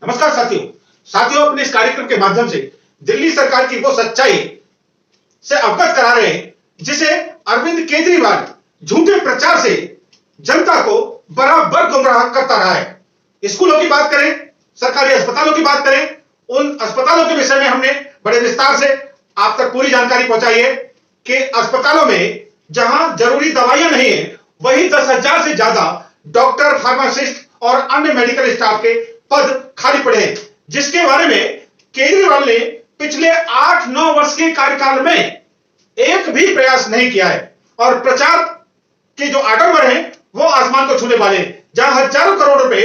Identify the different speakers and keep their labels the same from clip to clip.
Speaker 1: नमस्कार साथियों। साथियों, अपने इस कार्यक्रम के माध्यम से दिल्ली सरकार की वो सच्चाई से अवगत करा रहे हैं जिसे अरविंद केजरीवाल झूठे प्रचार से जनता को बराबर गुमराह करता रहा है। स्कूलों की बात करें, सरकारी अस्पतालों की बात करें, उन अस्पतालों के विषय में हमने बड़े विस्तार से आप तक पूरी जानकारी पहुंचाई है कि अस्पतालों में जहां जरूरी दवाइयां नहीं है, वहीं 10,000 से ज्यादा डॉक्टर, फार्मासिस्ट और अन्य मेडिकल स्टाफ के पद खाली पड़े हैं, जिसके बारे में केजरीवाल ने पिछले 8-9 वर्ष के कार्यकाल में एक भी प्रयास नहीं किया है और प्रचार के जो आडंबर हैं वो आसमान को छूने वाले हैं। जहां हजारों करोड़ रुपए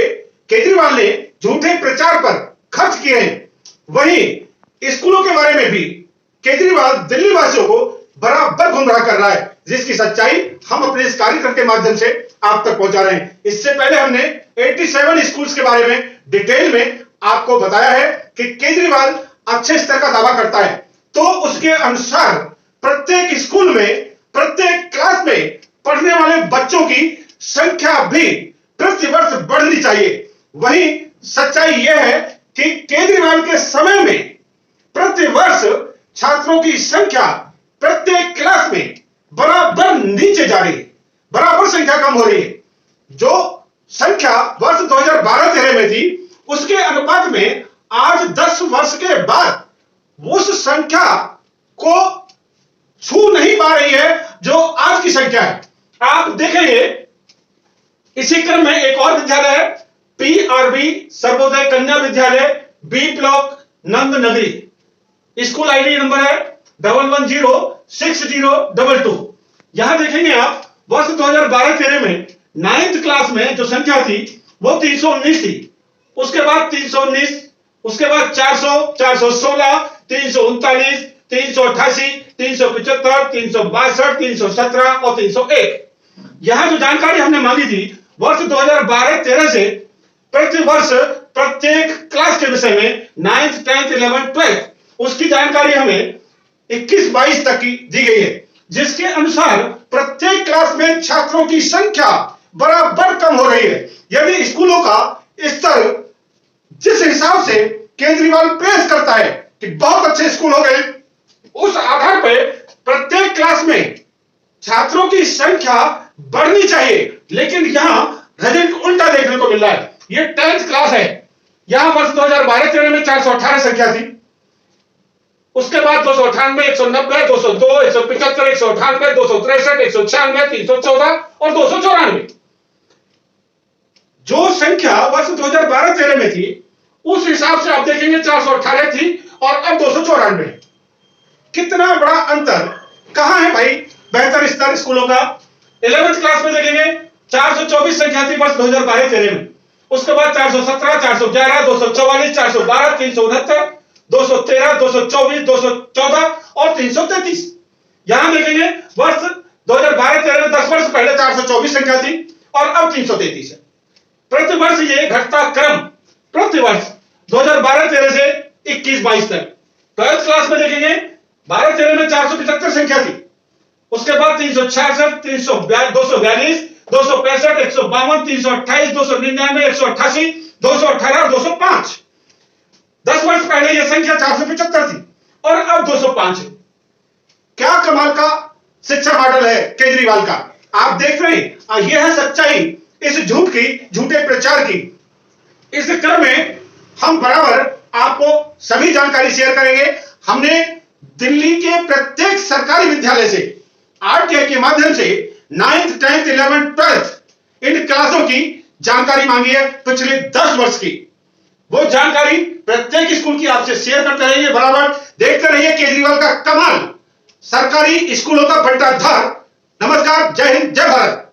Speaker 1: केजरीवाल ने झूठे प्रचार पर खर्च किए हैं, वहीं स्कूलों के बारे में भी केजरीवाल दिल्ली वासियों को बराबर गुमराह कर रहा है, जिसकी सच्चाई हम अपने इस कार्यक्रम के माध्यम से आप तक पहुंचा रहे हैं। इससे पहले हमने 87 स्कूल्स के बारे में डिटेल में आपको बताया है कि केजरीवाल अच्छे स्तर का दावा करता है, तो उसके अनुसार प्रत्येक स्कूल में, प्रत्येक क्लास में पढ़ने वाले बच्चों की संख्या भी प्रतिवर्ष बढ़नी चाहिए। वहीं सच्चाई यह है कि केजरीवाल के समय में प्रतिवर्ष छात्रों की संख्या प्रत्येक क्लास में बराबर नीचे जा रही है, बराबर संख्या कम हो रही है। जो संख्या वर्ष 2012-13 में थी, उसके अनुपात में आज 10 वर्ष के बाद उस संख्या को छू नहीं पा रही है जो आज की संख्या है। आप देखेंगे इसी क्रम में एक और विद्यालय है, PRB सर्वोदय कन्या विद्यालय, बी ब्लॉक, नंद नगरी। स्कूल आईडी नंबर है 11060222। यहां देखेंगे आप वर्ष 2012-13 में 9th क्लास में जो संख्या थी वो 319 थी, उसके बाद 319, उसके बाद 400, 416, 339, 388, 375, 362, 317 और 301। यहां जो जानकारी हमने मांगी थी वर्ष 2012-13 से प्रतिवर्ष प्रत्येक क्लास के विषय में 9th, 10th, 11th, 12th उसकी जानकारी हमें 21-22 तक की दी गई है, जिसके अनुसार प्रत्येक क्लास में छात्रों की संख्या बराबर कम हो रही है। यदि स्कूलों का स्तर जिस हिसाब से केजरीवाल पेश करता है कि बहुत अच्छे स्कूल हो गए, उस आधार पर प्रत्येक क्लास में छात्रों की संख्या बढ़नी चाहिए, लेकिन यहां रिजल्ट उल्टा देखने को मिल रहा है। यह 10th क्लास है, यहां वर्ष 2012-13 में 418 संख्या थी, उसके बाद 298, 190, 202, 175, 198, 263, 196, 314 और 294। जो संख्या वर्ष 2012-13 में थी उस हिसाब से आप देखेंगे 418 थी और अब 294। कितना बड़ा अंतर, कहां है भाई बेहतर स्तर स्कूलों का। 11th क्लास में देखेंगे 424 संख्या थी वर्ष 2012-13 में, उसके बाद 417, 411, 244, 412, 369, 213, 224, 214 और 333। यहां देखेंगे वर्ष 2012-13 में 10 वर्ष पहले 424 संख्या थी और अब 333 है। प्रतिवर्ष ये घटता क्रम प्रतिवर्ष 2012-13 से 21-22 तक। 12th क्लास में देखेंगे 12-13 में 475 संख्या थी, उसके बाद 366, 242, 265, 152, 328, 299, 188, 218 और 205। 10 वर्ष पहले यह संख्या 475 थी और अब 205 है। क्या कमाल का शिक्षा मॉडल है केजरीवाल का, आप देख रहे हैं। यह है सच्चाई इस झूठ की, झूठे प्रचार की। इस क्रम में हम बराबर आपको सभी जानकारी शेयर करेंगे। हमने दिल्ली के प्रत्येक सरकारी विद्यालय से RTI के माध्यम से 9th, 10th, 11th, 12th इन क्लासों की जानकारी मांगी है पिछले 10 वर्ष की। वो जानकारी प्रत्येक स्कूल की आपसे शेयर करते रहिए, बराबर देखते रहिए केजरीवाल का कमाल, सरकारी स्कूलों का भ्रष्टाचार। नमस्कार, जय हिंद, जय भारत।